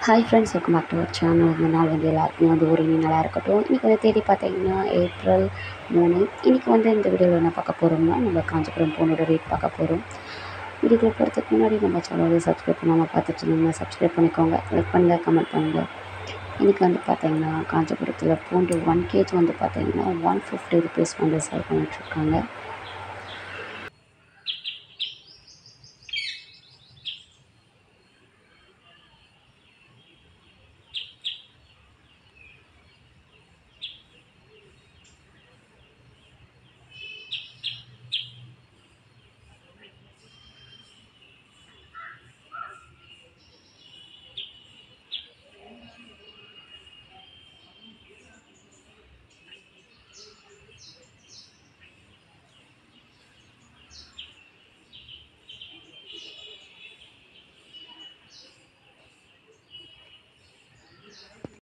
Hi friends, welcome back to our channel. இந்த நாள் எல்லாருக்குமே ஒரு இனி நல்லா இருக்கட்டும். இன்றைக்கி தேதி பார்த்தீங்கன்னா ஏப்ரல் 3. இன்றைக்கி இந்த வீடியோவில் என்ன பார்க்க போகிறோம்னா, நம்ம காஞ்சிபுரம் பூனோட ரேட் பார்க்க போகிறோம். வீடியோக்குள்ளே போகிறதுக்கு முன்னாடி நம்ம சேனலை சப்ஸ்கிரைப் பண்ணாமல் பார்த்துட்டு இருந்தீங்கன்னா சப்ஸ்கிரைப் பண்ணிக்கோங்க, லைக் பண்ணுங்கள், கமெண்ட் பண்ணுங்கள். இன்றைக்கி பார்த்தீங்கன்னா காஞ்சிபுரத்தில் பூண்டு 1 kg பார்த்தீங்கன்னா 150 ருபீஸ் சேல் பண்ணிகிட்ருக்காங்க.